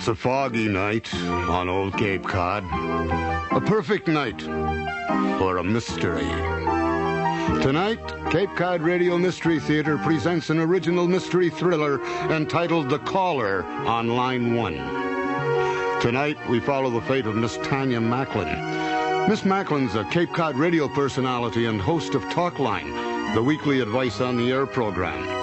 It's a foggy night on Old Cape Cod. A perfect night for a mystery. Tonight, Cape Cod Radio Mystery Theater presents an original mystery thriller entitled The Caller on Line 1. Tonight, we follow the fate of Miss Tanya Macklin. Miss Macklin's a Cape Cod radio personality and host of Talkline, the weekly advice on the air program.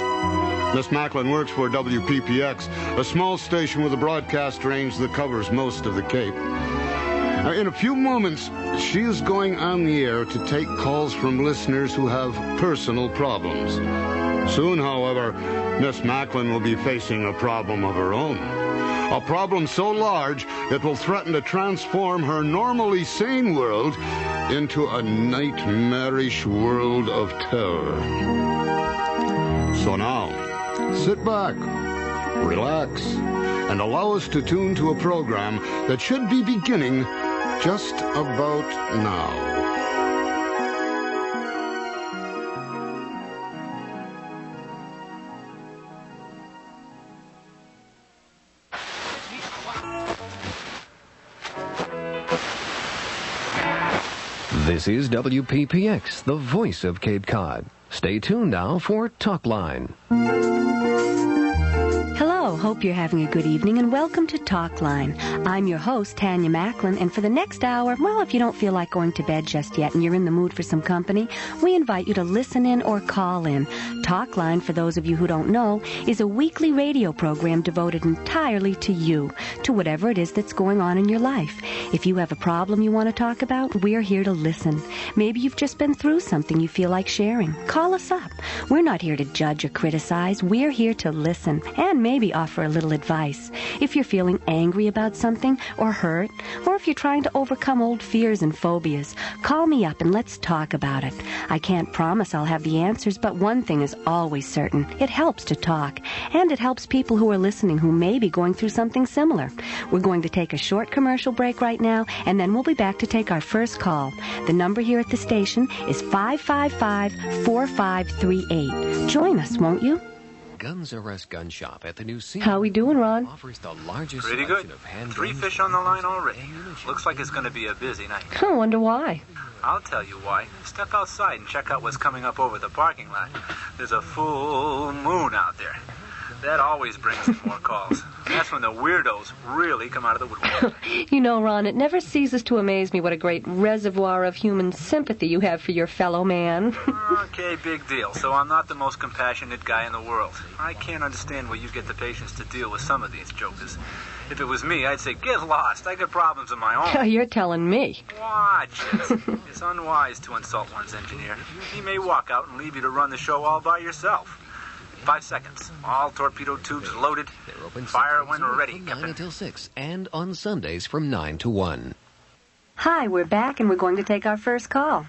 Miss Macklin works for WPPX, a small station with a broadcast range that covers most of the Cape. In a few moments, she is going on the air to take calls from listeners who have personal problems. Soon, however, Miss Macklin will be facing a problem of her own. A problem so large it will threaten to transform her normally sane world into a nightmarish world of terror. So now, sit back, relax, and allow us to tune to a program that should be beginning just about now. This is WPPX, the voice of Cape Cod. Stay tuned now for Talkline. Hello, hope you're having a good evening, and welcome to Talkline. I'm your host, Tanya Macklin, and for the next hour, well, if you don't feel like going to bed just yet and you're in the mood for some company, we invite you to listen in or call in. Talkline, for those of you who don't know, is a weekly radio program devoted entirely to you, to whatever it is that's going on in your life. If you have a problem you want to talk about, we're here to listen. Maybe you've just been through something you feel like sharing. Call us up. We're not here to judge or criticize. We're here to listen and maybe offer a little advice. If you're feeling angry about something or hurt, or if you're trying to overcome old fears and phobias, call me up and let's talk about it. I can't promise I'll have the answers, but one thing is always certain. It helps to talk, and it helps people who are listening who may be going through something similar. We're going to take a short commercial break right now, and then we'll be back to take our first call. The number here at the station is 555-4538. Join us, won't you? Guns R Us Gun Shop at the new scene. How we doing, Ron? Offers the largest Pretty selection good. of handguns. 3 fish on the line already. Looks like it's going to be a busy night. I wonder why. I'll tell you why. Step outside and check out what's coming up over the parking lot. There's a full moon out there. That always brings in more calls. That's when the weirdos really come out of the woodwork. You know, Ron, it never ceases to amaze me what a great reservoir of human sympathy you have for your fellow man. Okay, big deal. So I'm not the most compassionate guy in the world. I can't understand where you get the patience to deal with some of these jokers. If it was me, I'd say, get lost. I got problems of my own. You're telling me. Watch it. It's unwise to insult one's engineer. He may walk out and leave you to run the show all by yourself. 5 seconds. All torpedo tubes loaded. They're open Fire when we're ready, from 9 Captain. until 6, and on Sundays from 9 to 1. Hi, we're back, and we're going to take our first call.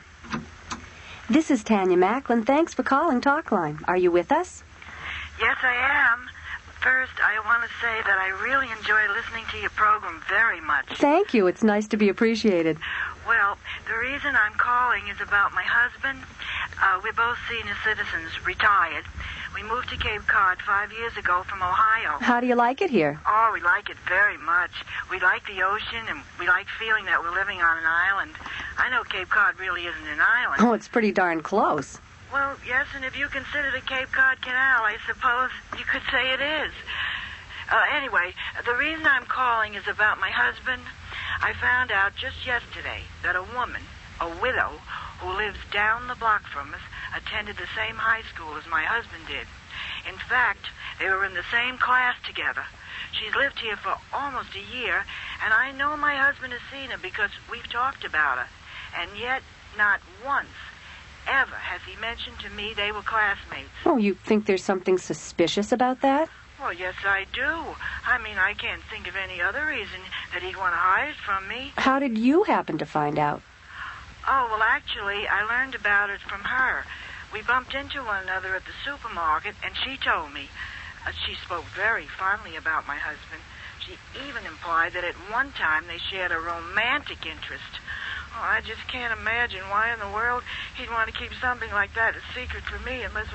This is Tanya Macklin. Thanks for calling Talkline. Are you with us? Yes, I am. First, I want to say that I really enjoy listening to your program very much. Thank you. It's nice to be appreciated. Well, the reason I'm calling is about my husband. We're both senior citizens, retired. We moved to Cape Cod 5 years ago from Ohio. How do you like it here? Oh, we like it very much. We like the ocean, and we like feeling that we're living on an island. I know Cape Cod really isn't an island. Oh, it's pretty darn close. Well, yes, and if you consider the Cape Cod Canal, I suppose you could say it is. Anyway, the reason I'm calling is about my husband. I found out just yesterday that a woman, a widow, who lives down the block from us, attended the same high school as my husband did. In fact, they were in the same class together. She's lived here for almost a year, and I know my husband has seen her because we've talked about her. And yet, not once, ever has he mentioned to me they were classmates. Oh, you think there's something suspicious about that? Well, yes, I do. I mean, I can't think of any other reason that he'd want to hide it from me. How did you happen to find out? Oh, well, actually, I learned about it from her. We bumped into one another at the supermarket, and she told me. She spoke very fondly about my husband. She even implied that at one time they shared a romantic interest. Oh, I just can't imagine why in the world he'd want to keep something like that a secret from me unless,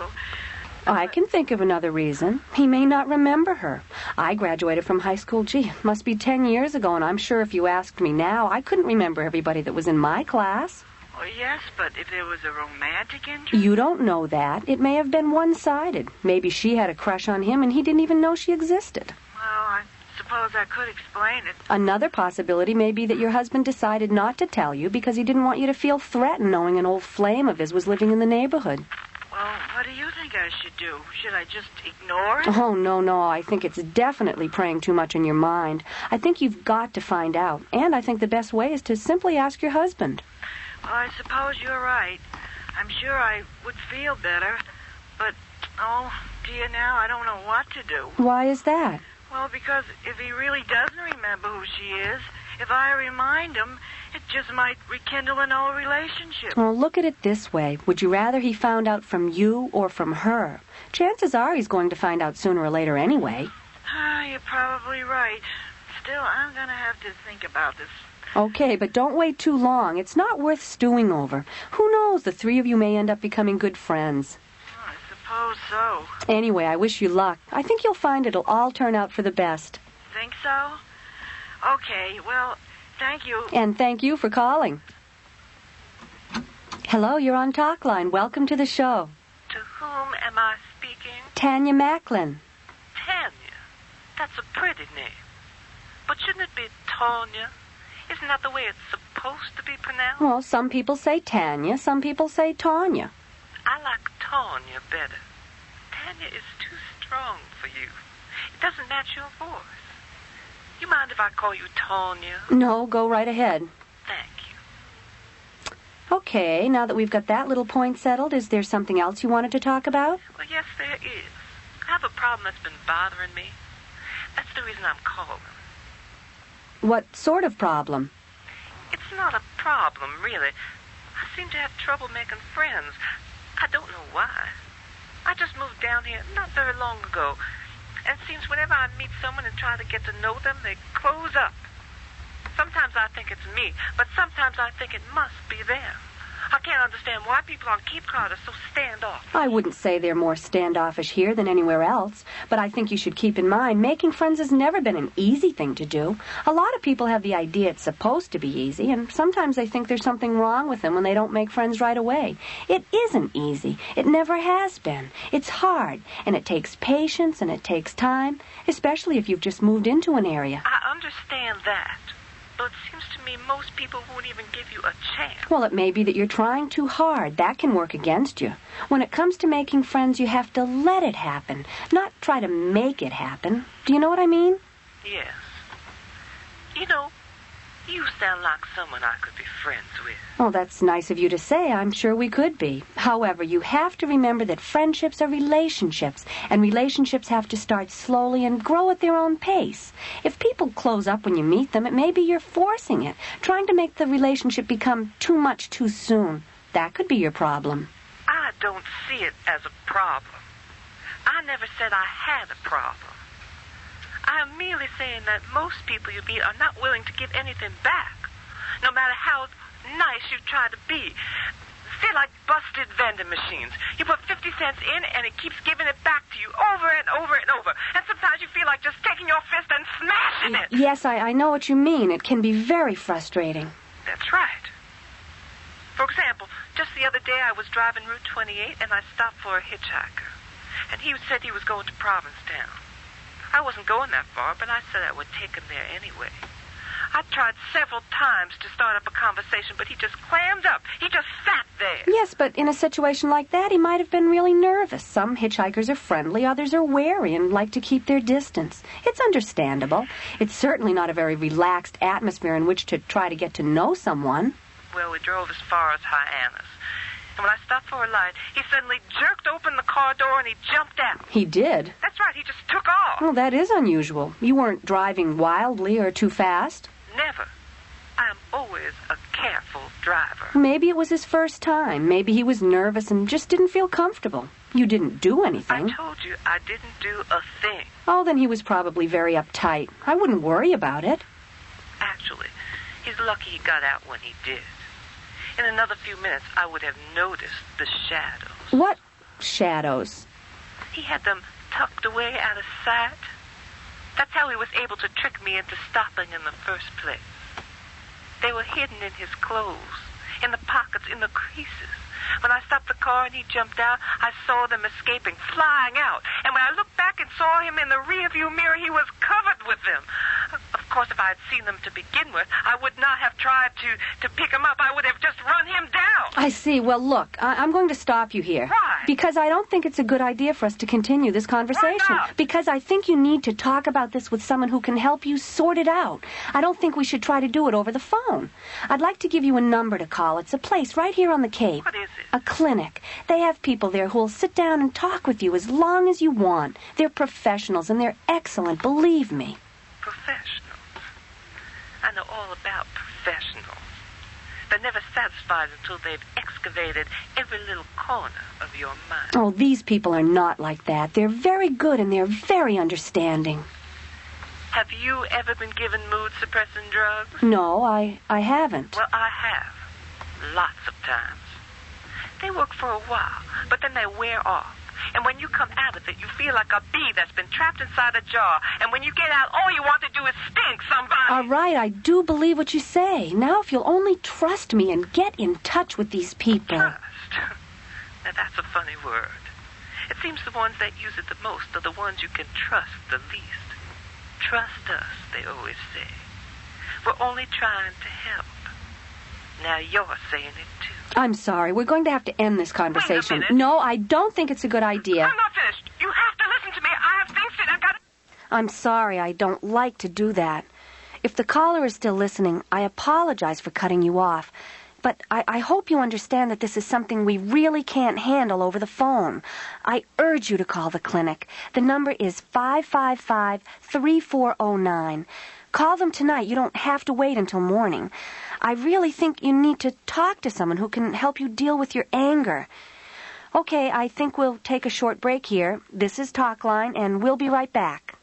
I can think of another reason. He may not remember her. I graduated from high school, it must be 10 years ago, and I'm sure if you asked me now, I couldn't remember everybody that was in my class. Well, yes, but if there was a romantic interest... You don't know that. It may have been one-sided. Maybe she had a crush on him and he didn't even know she existed. Well, I suppose I could explain it. Another possibility may be that your husband decided not to tell you because he didn't want you to feel threatened knowing an old flame of his was living in the neighborhood. Well, what do you think I should do? Should I just ignore it? Oh, no. I think it's definitely preying too much on your mind. I think you've got to find out. And I think the best way is to simply ask your husband. Well, I suppose you're right. I'm sure I would feel better. But, oh, dear, now I don't know what to do. Why is that? Well, because if he really doesn't remember who she is, if I remind him, it just might rekindle an old relationship. Well, look at it this way. Would you rather he found out from you or from her? Chances are he's going to find out sooner or later anyway. You're probably right. Still, I'm going to have to think about this. Okay, but don't wait too long. It's not worth stewing over. Who knows? The three of you may end up becoming good friends. Oh, I suppose so. Anyway, I wish you luck. I think you'll find it'll all turn out for the best. Think so? Okay, well, thank you. And thank you for calling. Hello, you're on Talk Line. Welcome to the show. To whom am I speaking? Tanya Macklin. Tanya. That's a pretty name. But shouldn't it be Tanya? Isn't that the way it's supposed to be pronounced? Well, some people say Tanya, some people say Tanya. I like Tanya better. Tanya is too strong for you. It doesn't match your voice. You mind if I call you Tanya? No, go right ahead. Thank you. Okay, now that we've got that little point settled, is there something else you wanted to talk about? Well, yes, there is. I have a problem that's been bothering me. That's the reason I'm calling. What sort of problem? It's not a problem, really. I seem to have trouble making friends. I don't know why. I just moved down here not very long ago, and it seems whenever I meet someone and try to get to know them, they close up. Sometimes I think it's me, but sometimes I think it must be them. I can't understand why people on Cape Cod are so standoffish. I wouldn't say they're more standoffish here than anywhere else, but I think you should keep in mind making friends has never been an easy thing to do. A lot of people have the idea it's supposed to be easy, and sometimes they think there's something wrong with them when they don't make friends right away. It isn't easy. It never has been. It's hard, and it takes patience, and it takes time, especially if you've just moved into an area. I understand that. But it seems to me most people won't even give you a chance. Well, it may be that you're trying too hard. That can work against you. When it comes to making friends, you have to let it happen, not try to make it happen. Do you know what I mean? Yes. You know, you sound like someone I could be friends with. Oh, that's nice of you to say. I'm sure we could be. However, you have to remember that friendships are relationships, and relationships have to start slowly and grow at their own pace. If people close up when you meet them, it may be you're forcing it, trying to make the relationship become too much too soon. That could be your problem. I don't see it as a problem. I never said I had a problem. I am merely saying that most people you meet are not willing to give anything back, no matter how nice you try to be. They're like busted vending machines. You put 50 cents in, and it keeps giving it back to you over and over and over. And sometimes you feel like just taking your fist and smashing it. Yes, I know what you mean. It can be very frustrating. That's right. For example, just the other day I was driving Route 28, and I stopped for a hitchhiker. And he said he was going to Provincetown. I wasn't going that far, but I said I would take him there anyway. I tried several times to start up a conversation, but he just clammed up. He just sat there. Yes, but in a situation like that, he might have been really nervous. Some hitchhikers are friendly, others are wary and like to keep their distance. It's understandable. It's certainly not a very relaxed atmosphere in which to try to get to know someone. Well, we drove as far as Hyannis. And when I stopped for a light, he suddenly jerked open the car door and he jumped out. He did? That's right, he just took off. Well, that is unusual. You weren't driving wildly or too fast. Never. I am always a careful driver. Maybe it was his first time. Maybe he was nervous and just didn't feel comfortable. You didn't do anything. I told you I didn't do a thing. Oh, then he was probably very uptight. I wouldn't worry about it. Actually, he's lucky he got out when he did. In another few minutes, I would have noticed the shadows. What shadows? He had them tucked away out of sight. That's how he was able to trick me into stopping in the first place. They were hidden in his clothes, in the pockets, in the creases. When I stopped the car and he jumped out, I saw them escaping, flying out. And when I looked back and saw him in the rearview mirror, he was covered with them. Of course, if I had seen them to begin with, I would not have tried to pick him up. I would have just run him down. I see. Well, look, I'm going to stop you here. Why? Because I don't think it's a good idea for us to continue this conversation. Why not? Because I think you need to talk about this with someone who can help you sort it out. I don't think we should try to do it over the phone. I'd like to give you a number to call. It's a place right here on the Cape. What is it? A clinic. They have people there who'll sit down and talk with you as long as you want. They're professionals, and they're excellent, believe me. Professionals. I know all about professionals. They're never satisfied until they've excavated every little corner of your mind. Oh, these people are not like that. They're very good, and they're very understanding. Have you ever been given mood-suppressant drugs? No, I haven't. Well, I have. Lots of times. They work for a while, but then they wear off. And when you come out of it, you feel like a bee that's been trapped inside a jar. And when you get out, all you want to do is stink somebody. All right, I do believe what you say. Now, if you'll only trust me and get in touch with these people. Trust. Now, that's a funny word. It seems the ones that use it the most are the ones you can trust the least. Trust us, they always say. We're only trying to help. Now you're saying it too. I'm sorry. We're going to have to end this conversation. Wait a minute. No, I don't think it's a good idea. I'm not finished. You have to listen to me. I have things that I've got to... I'm sorry. I don't like to do that. If the caller is still listening, I apologize for cutting you off. But I hope you understand that this is something we really can't handle over the phone. I urge you to call the clinic. The number is 555-3409. Call them tonight. You don't have to wait until morning. I really think you need to talk to someone who can help you deal with your anger. Okay, I think we'll take a short break here. This is Talkline, and we'll be right back.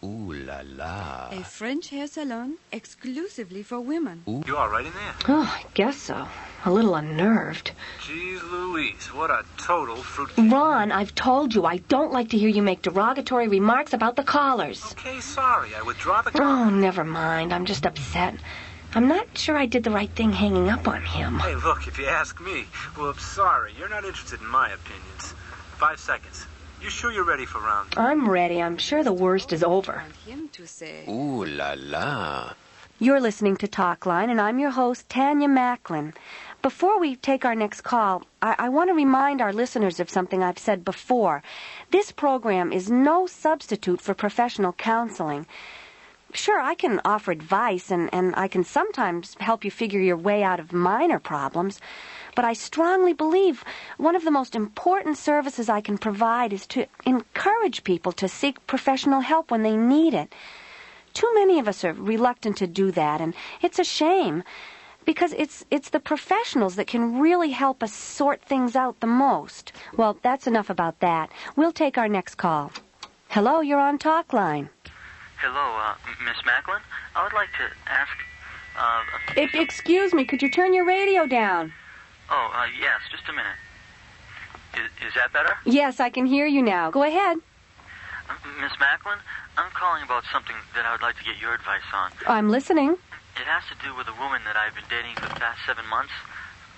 Ooh la la. A French hair salon exclusively for women. You all right in there? Oh, I guess so. A little unnerved. Jeez Louise, what a total fruit... Ron, I've told you I don't like to hear you make derogatory remarks about the callers. Okay, sorry. I withdraw the... Oh, never mind. I'm just upset. I'm not sure I did the right thing hanging up on him. Hey, look, if you ask me, well, I'm sorry. You're not interested in my opinions. 5 seconds. You sure you're ready for round 2? I'm ready. I'm sure the worst is over. Want him to say. Ooh la la. You're listening to Talkline, and I'm your host, Tanya Macklin. Before we take our next call, I want to remind our listeners of something I've said before. This program is no substitute for professional counseling. Sure, I can offer advice, and I can sometimes help you figure your way out of minor problems, but I strongly believe one of the most important services I can provide is to encourage people to seek professional help when they need it. Too many of us are reluctant to do that, and it's a shame, because it's the professionals that can really help us sort things out the most. Well, that's enough about that. We'll take our next call. Hello, you're on Talkline. Hello, Miss Macklin. I would like to ask... Excuse me, could you turn your radio down? Yes, just a minute. Is that better? Yes, I can hear you now. Go ahead. Miss Macklin, I'm calling about something that I would like to get your advice on. I'm listening. It has to do with a woman that I've been dating for the past 7 months.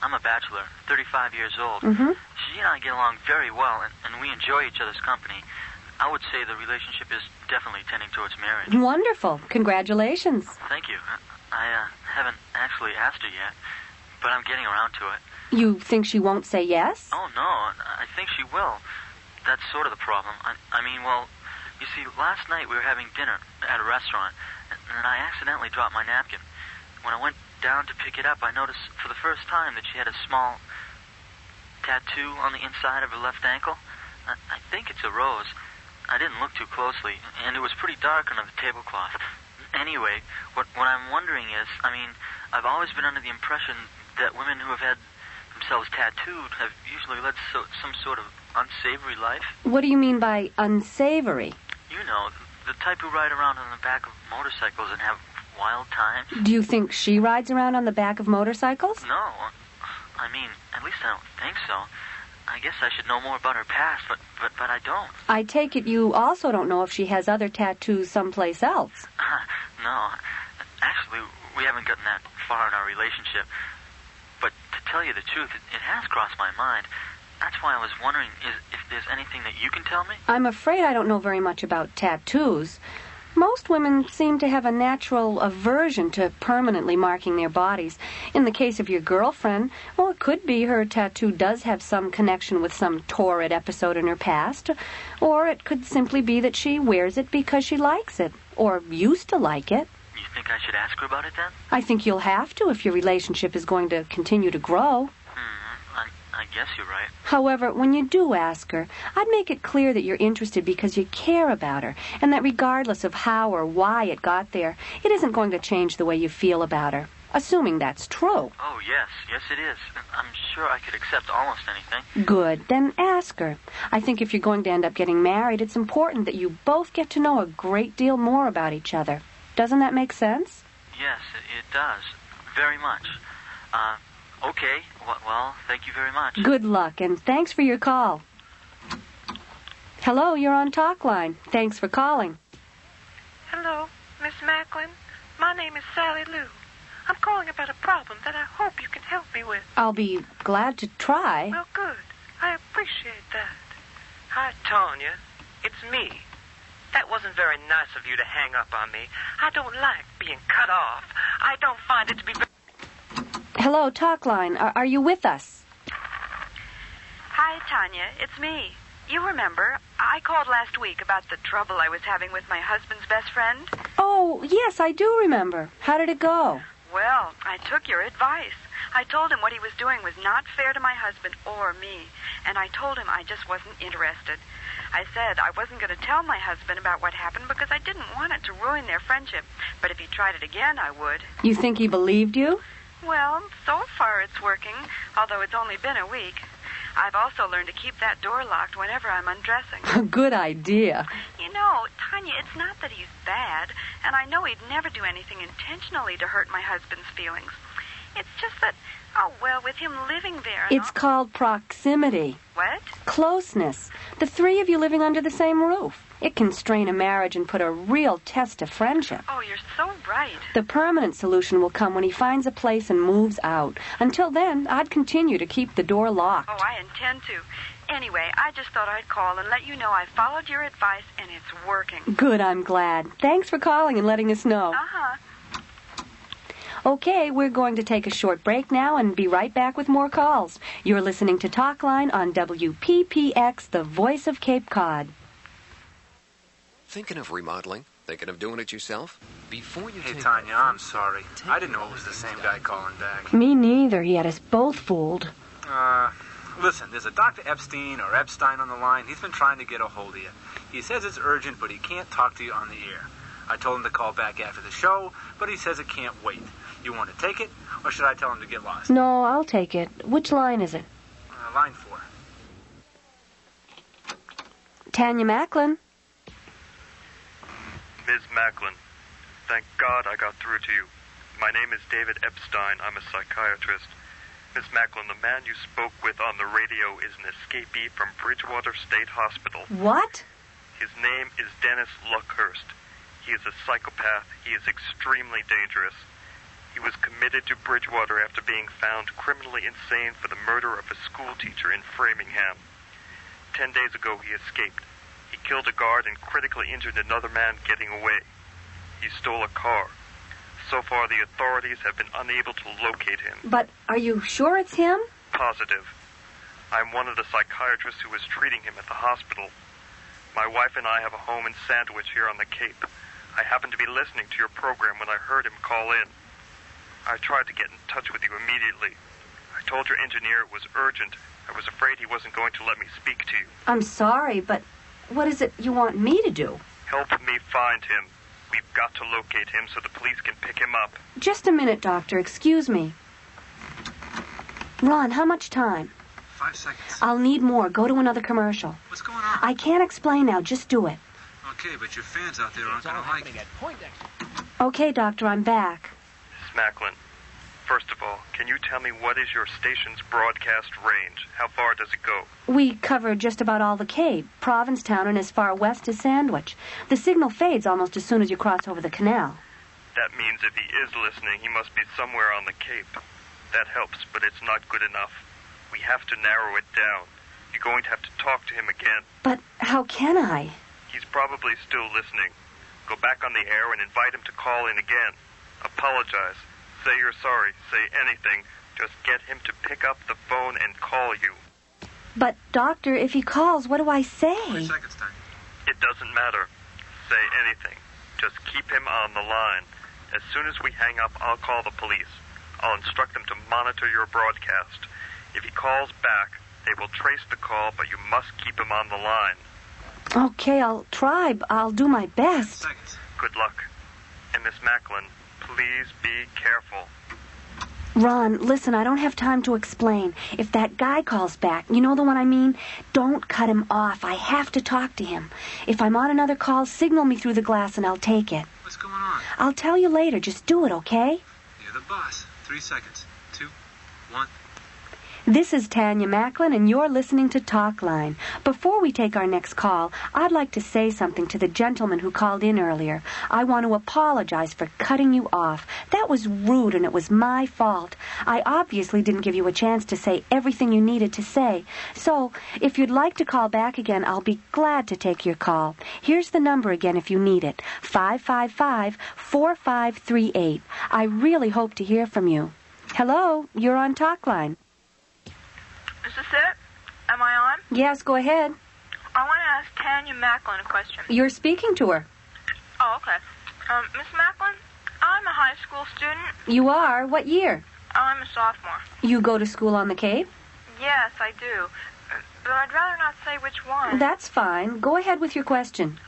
I'm a bachelor, 35 years old. Mm-hmm. She and I get along very well, and we enjoy each other's company. I would say the relationship is definitely tending towards marriage. Wonderful. Congratulations. Thank you. I haven't actually asked her yet, but I'm getting around to it. You think she won't say yes? Oh, no. I think she will. That's sort of the problem. I mean, well, you see, last night we were having dinner at a restaurant, and I accidentally dropped my napkin. When I went down to pick it up, I noticed for the first time that she had a small tattoo on the inside of her left ankle. I think it's a rose. I didn't look too closely, and it was pretty dark under the tablecloth. Anyway, what I'm wondering is, I mean, I've always been under the impression that women who have had themselves tattooed have usually led some sort of unsavory life. What do you mean by unsavory? You know, the type who ride around on the back of motorcycles and have wild times. Do you think she rides around on the back of motorcycles? No. I mean, at least I don't think so. I guess I should know more about her past, but I don't. I take it you also don't know if she has other tattoos someplace else. No. Actually, we haven't gotten that far in our relationship. But to tell you the truth, it has crossed my mind. That's why I was wondering if there's anything that you can tell me. I'm afraid I don't know very much about tattoos. Most women seem to have a natural aversion to permanently marking their bodies. In the case of your girlfriend, well, it could be her tattoo does have some connection with some torrid episode in her past, or it could simply be that she wears it because she likes it, or used to like it. You think I should ask her about it then? I think you'll have to if your relationship is going to continue to grow. I guess you're right. However, when you do ask her, I'd make it clear that you're interested because you care about her, and that regardless of how or why it got there, it isn't going to change the way you feel about her. Assuming that's true. Oh, yes it is. I'm sure I could accept almost anything. Good. Then ask her. I think if you're going to end up getting married, it's important that you both get to know a great deal more about each other. Doesn't that make sense? Yes, it does. Very much. Okay. Well, thank you very much. Good luck, and thanks for your call. Hello, you're on Talkline. Thanks for calling. Hello, Miss Macklin. My name is Sally Lou. I'm calling about a problem that I hope you can help me with. I'll be glad to try. Well, good. I appreciate that. Hi, Tanya. It's me. That wasn't very nice of you to hang up on me. I don't like being cut off. I don't find it to be... Hello, Talkline. Are you with us? Hi, Tanya. It's me. You remember, I called last week about the trouble I was having with my husband's best friend. Oh, yes, I do remember. How did it go? Well, I took your advice. I told him what he was doing was not fair to my husband or me, and I told him I just wasn't interested. I said I wasn't going to tell my husband about what happened because I didn't want it to ruin their friendship, but if he tried it again, I would. You think he believed you? Well, so far it's working, although it's only been a week. I've also learned to keep that door locked whenever I'm undressing. Good idea. You know, Tanya, it's not that he's bad, and I know he'd never do anything intentionally to hurt my husband's feelings. It's just that, with him living there... It's called proximity. What? Closeness. The three of you living under the same roof. It can strain a marriage and put a real test to friendship. Oh, you're so right. The permanent solution will come when he finds a place and moves out. Until then, I'd continue to keep the door locked. Oh, I intend to. Anyway, I just thought I'd call and let you know I followed your advice and it's working. Good, I'm glad. Thanks for calling and letting us know. Uh-huh. Okay, we're going to take a short break now and be right back with more calls. You're listening to Talkline on WPPX, the voice of Cape Cod. Thinking of remodeling? Thinking of doing it yourself? Before you Hey, take Tanya, I'm sorry. I didn't know it was the same guy calling back. Me neither. He had us both fooled. Listen, there's a Dr. Epstein or Epstein on the line. He's been trying to get a hold of you. He says it's urgent, but he can't talk to you on the air. I told him to call back after the show, but he says it can't wait. You want to take it, or should I tell him to get lost? No, I'll take it. Which line is it? Line 4. Tanya Macklin. Ms. Macklin, thank God I got through to you. My name is David Epstein. I'm a psychiatrist. Ms. Macklin, the man you spoke with on the radio is an escapee from Bridgewater State Hospital. What? His name is Dennis Luckhurst. He is a psychopath. He is extremely dangerous. He was committed to Bridgewater after being found criminally insane for the murder of a school teacher in Framingham. 10 days ago, he escaped. He killed a guard and critically injured another man getting away. He stole a car. So far, the authorities have been unable to locate him. But are you sure it's him? Positive. I'm one of the psychiatrists who was treating him at the hospital. My wife and I have a home in Sandwich here on the Cape. I happened to be listening to your program when I heard him call in. I tried to get in touch with you immediately. I told your engineer it was urgent. I was afraid he wasn't going to let me speak to you. I'm sorry, but what is it you want me to do? Help me find him. We've got to locate him so the police can pick him up. Just a minute, Doctor. Excuse me. Ron, how much time? 5 seconds. I'll need more. Go to another commercial. What's going on? I can't explain now. Just do it. Okay, but your fans out there aren't going to like it. Okay, Doctor, I'm back. Miss Macklin, First of all, can you tell me what is your station's broadcast range? How far does it go? We cover just about all the Cape, Provincetown, and as far west as Sandwich. The signal fades almost as soon as you cross over the canal. That means if he is listening, he must be somewhere on the Cape. That helps, but it's not good enough. We have to narrow it down. You're going to have to talk to him again. But how can I? He's probably still listening. Go back on the air and invite him to call in again. Apologize. Say you're sorry. Say anything. Just get him to pick up the phone and call you. But, Doctor, if he calls, what do I say? 20 seconds, Tanya. It doesn't matter. Say anything. Just keep him on the line. As soon as we hang up, I'll call the police. I'll instruct them to monitor your broadcast. If he calls back, they will trace the call, but you must keep him on the line. Okay, I'll try. I'll do my best. Seconds. Good luck. And Miss Macklin, please be careful. Ron, listen, I don't have time to explain. If that guy calls back, you know the one I mean? Don't cut him off. I have to talk to him. If I'm on another call, signal me through the glass and I'll take it. What's going on? I'll tell you later. Just do it, okay? You're the boss. 3 seconds. 2, 1. This is Tanya Macklin, and you're listening to Talkline. Before we take our next call, I'd like to say something to the gentleman who called in earlier. I want to apologize for cutting you off. That was rude, and it was my fault. I obviously didn't give you a chance to say everything you needed to say. So, if you'd like to call back again, I'll be glad to take your call. Here's the number again if you need it. 555-4538. I really hope to hear from you. Hello, you're on Talkline. Is this it? Am I on? Yes, go ahead. I want to ask Tanya Macklin a question. You're speaking to her. Oh, okay. Miss Macklin, I'm a high school student. You are? What year? I'm a sophomore. You go to school on the Cape? Yes, I do. But I'd rather not say which one. That's fine. Go ahead with your question.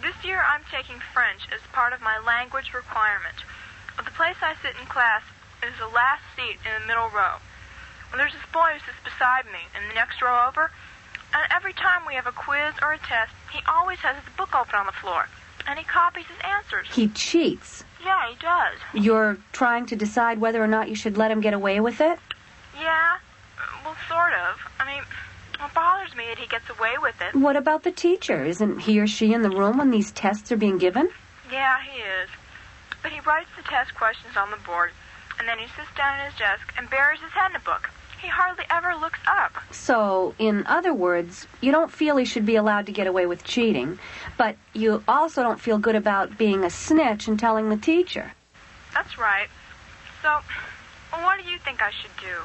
This year I'm taking French as part of my language requirement. The place I sit in class is the last seat in the middle row. There's this boy who sits beside me in the next row over, and every time we have a quiz or a test, he always has his book open on the floor, and he copies his answers. He cheats. Yeah, he does. You're trying to decide whether or not you should let him get away with it? Yeah, well, sort of. I mean, it bothers me that he gets away with it. What about the teacher? Isn't he or she in the room when these tests are being given? Yeah, he is. But he writes the test questions on the board, and then he sits down at his desk and buries his head in a book. He hardly ever looks up. So, in other words, you don't feel he should be allowed to get away with cheating, but you also don't feel good about being a snitch and telling the teacher. That's right. So, what do you think I should do?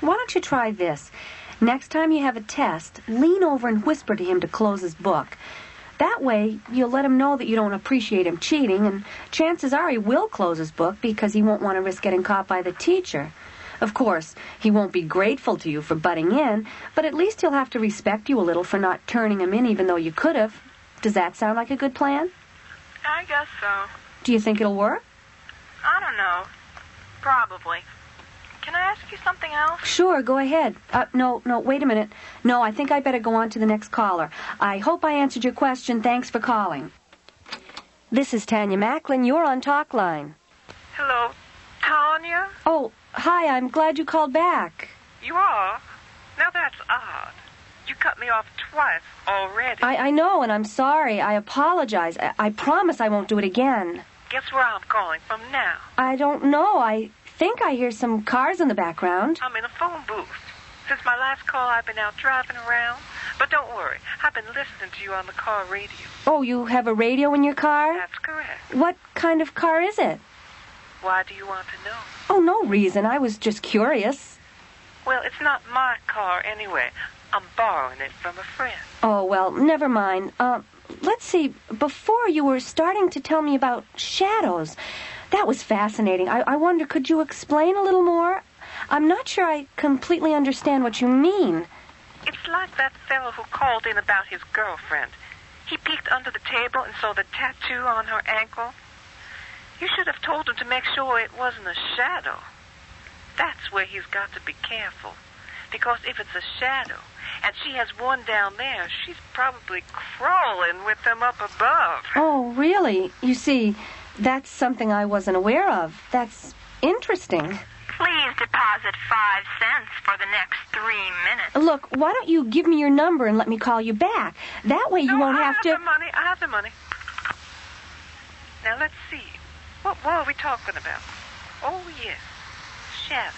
Why don't you try this? Next time you have a test, lean over and whisper to him to close his book. That way, you'll let him know that you don't appreciate him cheating, and chances are he will close his book because he won't want to risk getting caught by the teacher. Of course, he won't be grateful to you for butting in, but at least he'll have to respect you a little for not turning him in even though you could have. Does that sound like a good plan? I guess so. Do you think it'll work? I don't know. Probably. Can I ask you something else? Sure, go ahead. No, wait a minute. No, I think I better go on to the next caller. I hope I answered your question. Thanks for calling. This is Tanya Macklin. You're on Talkline. Hello, Tanya? Oh, hi, I'm glad you called back. You are? Now that's odd. You cut me off twice already. I know, and I'm sorry. I apologize. I promise I won't do it again. Guess where I'm calling from now? I don't know. I think I hear some cars in the background. I'm in a phone booth. Since my last call, I've been out driving around. But don't worry, I've been listening to you on the car radio. Oh, you have a radio in your car? That's correct. What kind of car is it? Why do you want to know? Oh, no reason. I was just curious. Well, it's not my car anyway. I'm borrowing it from a friend. Oh, well, never mind. Let's see. Before you were starting to tell me about shadows. That was fascinating. I wonder, could you explain a little more? I'm not sure I completely understand what you mean. It's like that fellow who called in about his girlfriend. He peeked under the table and saw the tattoo on her ankle. You should have told him to make sure it wasn't a shadow. That's where he's got to be careful. Because if it's a shadow, and she has one down there, she's probably crawling with them up above. Oh, really? You see, that's something I wasn't aware of. That's interesting. Please deposit 5 cents for the next 3 minutes. Look, why don't you give me your number and let me call you back? That way you won't have to... I have the money. Now, let's see. What are we talking about? Oh, yes. Shadows.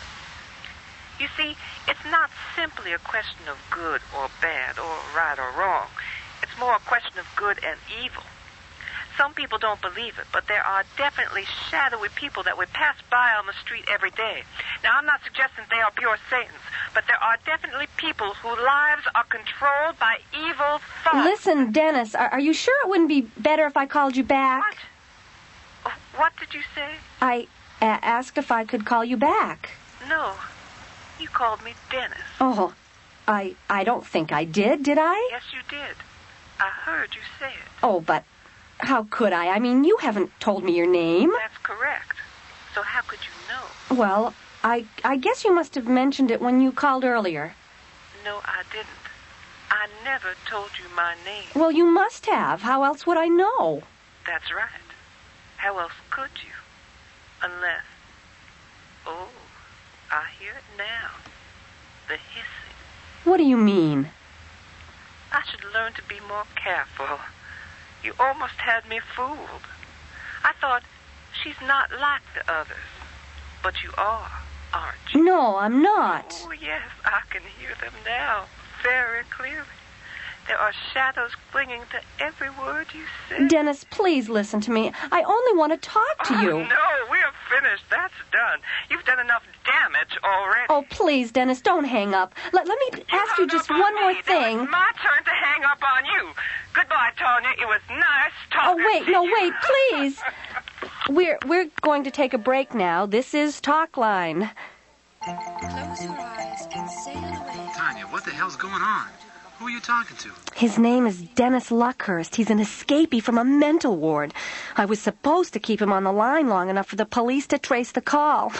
You see, it's not simply a question of good or bad or right or wrong. It's more a question of good and evil. Some people don't believe it, but there are definitely shadowy people that we pass by on the street every day. Now, I'm not suggesting they are pure Satans, but there are definitely people whose lives are controlled by evil thoughts. Listen, Dennis, are you sure it wouldn't be better if I called you back? What? What did you say? I asked if I could call you back. No. You called me Dennis. Oh, I don't think I did I? Yes, you did. I heard you say it. Oh, but how could I? I mean, you haven't told me your name. That's correct. So how could you know? Well, I guess you must have mentioned it when you called earlier. No, I didn't. I never told you my name. Well, you must have. How else would I know? That's right. How else could you? Unless... Oh, I hear it now. The hissing. What do you mean? I should learn to be more careful. You almost had me fooled. I thought, she's not like the others. But you are, aren't you? No, I'm not. Oh, yes, I can hear them now, very clearly. There are shadows clinging to every word you say. Dennis, please listen to me. I only want to talk to you. No, we're finished. That's done. You've done enough damage already. Oh, please, Dennis, don't hang up. Let me ask you just one more thing. It's my turn to hang up on you. Goodbye, Tonya. It was nice talking to you. Oh, wait, please. We're going to take a break now. This is Talkline. Close your eyes and sail away. Tonya, what the hell's going on? Who are you talking to? His name is Dennis Luckhurst. He's an escapee from a mental ward. I was supposed to keep him on the line long enough for the police to trace the call.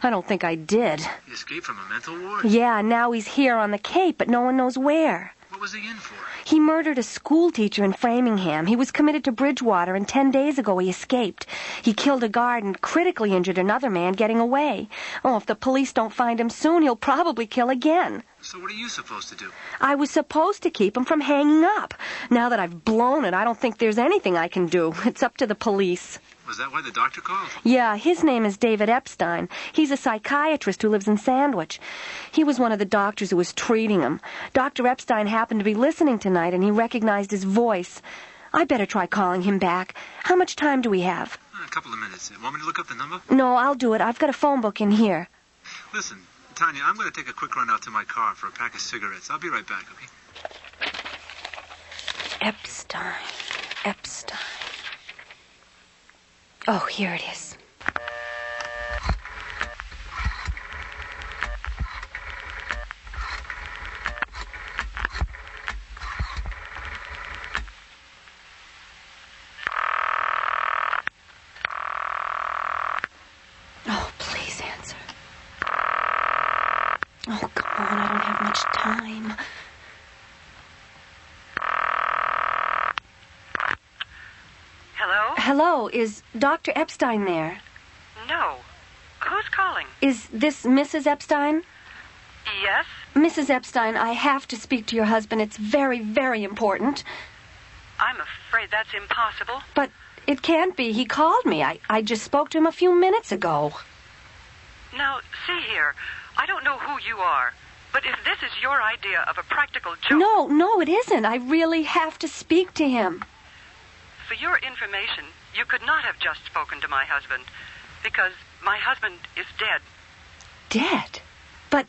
I don't think I did. He escaped from a mental ward? Yeah, now he's here on the Cape, but no one knows where. What was he in for? He murdered a school teacher in Framingham. He was committed to Bridgewater, and 10 days ago he escaped. He killed a guard and critically injured another man getting away. Oh, if the police don't find him soon, he'll probably kill again. So what are you supposed to do? I was supposed to keep him from hanging up. Now that I've blown it, I don't think there's anything I can do. It's up to the police. Was that why the doctor called? Yeah, his name is David Epstein. He's a psychiatrist who lives in Sandwich. He was one of the doctors who was treating him. Dr. Epstein happened to be listening tonight, and he recognized his voice. I better try calling him back. How much time do we have? A couple of minutes. Want me to look up the number? No, I'll do it. I've got a phone book in here. Listen, Tonya, I'm going to take a quick run out to my car for a pack of cigarettes. I'll be right back, okay? Epstein. Oh, here it is. Oh, please answer. Oh, come on, I don't have much time. Hello? Hello, is Dr. Epstein there? No. Who's calling? Is this Mrs. Epstein? Yes? Mrs. Epstein, I have to speak to your husband. It's very, very important. I'm afraid that's impossible. But it can't be. He called me. I just spoke to him a few minutes ago. Now, see here. I don't know who you are, but if this is your idea of a practical joke... No, it isn't. I really have to speak to him. For your information, you could not have just spoken to my husband, because my husband is dead. Dead? But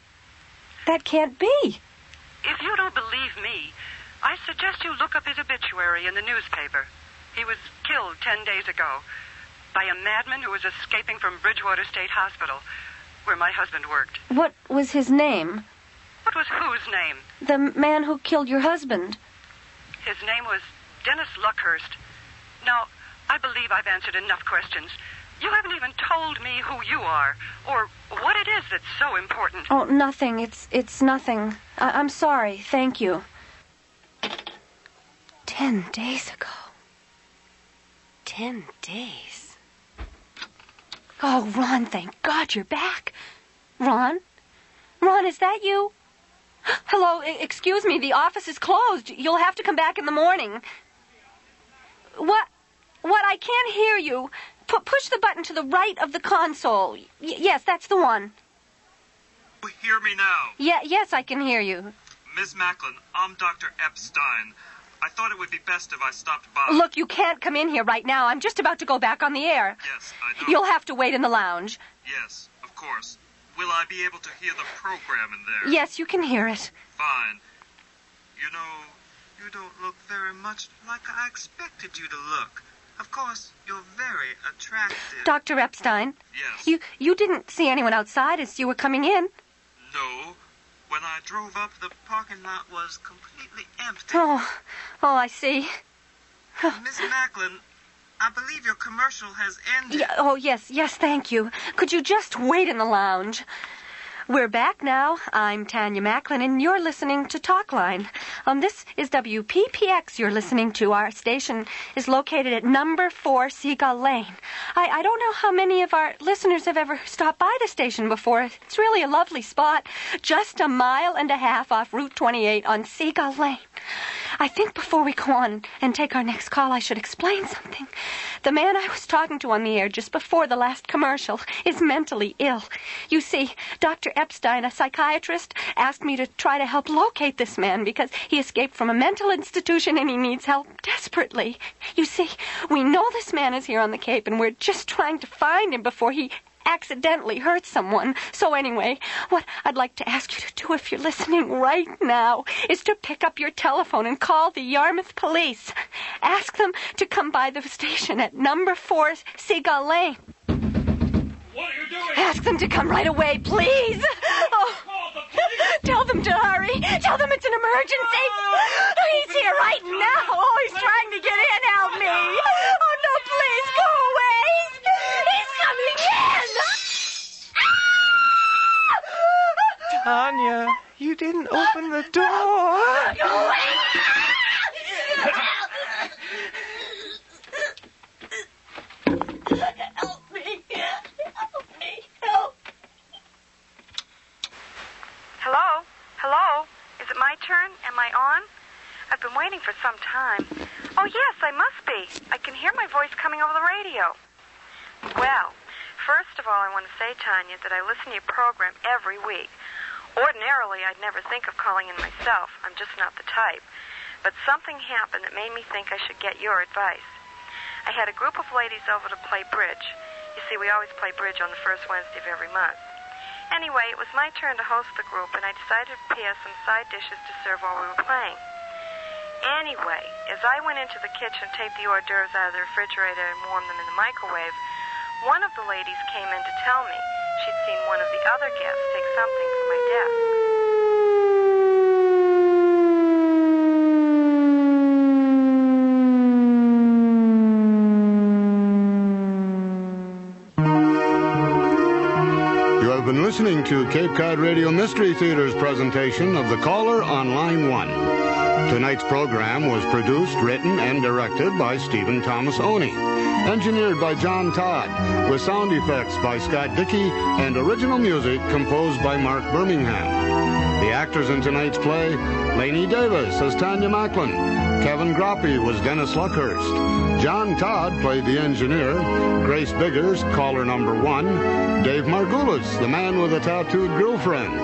that can't be. If you don't believe me, I suggest you look up his obituary in the newspaper. He was killed 10 days ago by a madman who was escaping from Bridgewater State Hospital, where my husband worked. What was his name? What was whose name? The man who killed your husband. His name was Dennis Luckhurst. Now, I believe I've answered enough questions. You haven't even told me who you are, or what it is that's so important. Oh, nothing. It's nothing. I'm sorry. Thank you. 10 days ago. 10 days. Oh, Ron, thank God you're back. Ron? Ron, is that you? Hello, excuse me, the office is closed. You'll have to come back in the morning. What? I can't hear you. Push the button to the right of the console. Yes, that's the one. You hear me now? Yes, I can hear you. Miss Macklin, I'm Dr. Epstein. I thought it would be best if I stopped by. Look, you can't come in here right now. I'm just about to go back on the air. Yes, I know. You'll have to wait in the lounge. Yes, of course. Will I be able to hear the program in there? Yes, you can hear it. Fine. You know, you don't look very much like I expected you to look. Of course, you're very attractive. Dr. Epstein? Yes? You didn't see anyone outside as you were coming in? No. When I drove up, the parking lot was completely empty. Oh, I see. Miss Macklin, I believe your commercial has ended. Yes, thank you. Could you just wait in the lounge? We're back now. I'm Tanya Macklin, and you're listening to Talkline. This is WPPX you're listening to. Our station is located at number 4 Seagull Lane. I don't know how many of our listeners have ever stopped by the station before. It's really a lovely spot, just a mile and a half off Route 28 on Seagull Lane. I think before we go on and take our next call, I should explain something. The man I was talking to on the air just before the last commercial is mentally ill. You see, Dr. Epstein, a psychiatrist, asked me to try to help locate this man because he escaped from a mental institution and he needs help desperately. You see, we know this man is here on the Cape and we're just trying to find him before he accidentally hurt someone. So anyway, what I'd like to ask you to do if you're listening right now is to pick up your telephone and call the Yarmouth police. Ask them to come by the station at number 4 Seagull Lane. What are you doing? Ask them to come right away, please. Oh, tell them to hurry. Tell them it's an emergency. He's here right now. Oh, he's trying to get in. Help me. Oh, no, please, go away. He's coming in. Tanya, you didn't open the door. Go away. Help me. Help me. Help. Hello? Is it my turn? Am I on? I've been waiting for some time. Oh, yes, I must be. I can hear my voice coming over the radio. Well, first of all, I want to say, Tanya, that I listen to your program every week. Ordinarily, I'd never think of calling in myself. I'm just not the type. But something happened that made me think I should get your advice. I had a group of ladies over to play bridge. You see, we always play bridge on the first Wednesday of every month. Anyway, it was my turn to host the group, and I decided to prepare some side dishes to serve while we were playing. Anyway, as I went into the kitchen, take the hors d'oeuvres out of the refrigerator and warm them in the microwave, one of the ladies came in to tell me she'd seen one of the other guests take something from my desk. You have been listening to Cape Cod Radio Mystery Theater's presentation of The Caller on Line 1. Tonight's program was produced, written, and directed by Stephen Thomas Oney. Engineered by John Todd, with sound effects by Scott Dickey, and original music composed by Mark Birmingham. The actors in tonight's play: Lainey Davis as Tanya Macklin, Kevin Groppe was Dennis Luckhurst, John Todd played the engineer, Grace Biggers, caller number 1, Dave Margulis, the man with a tattooed girlfriend,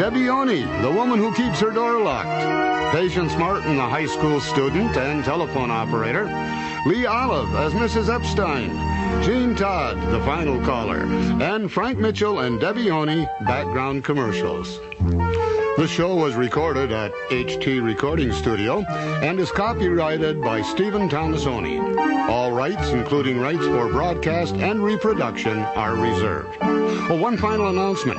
Debbie Oney, the woman who keeps her door locked, Patience Martin, the high school student and telephone operator, Lee Olive as Mrs. Epstein, Gene Todd, the final caller, and Frank Mitchell and Debbie Oney, background commercials. The show was recorded at HT Recording Studio and is copyrighted by Stephen Thomas Oney. All rights, including rights for broadcast and reproduction, are reserved. One final announcement.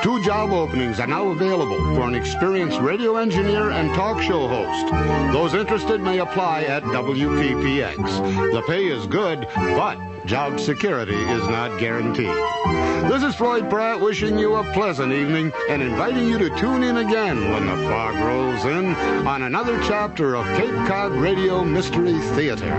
2 job openings are now available for an experienced radio engineer and talk show host. Those interested may apply at WPPX. The pay is good, but job security is not guaranteed. This is Floyd Pratt wishing you a pleasant evening and inviting you to tune in again when the fog rolls in on another chapter of Cape Cod Radio Mystery Theater.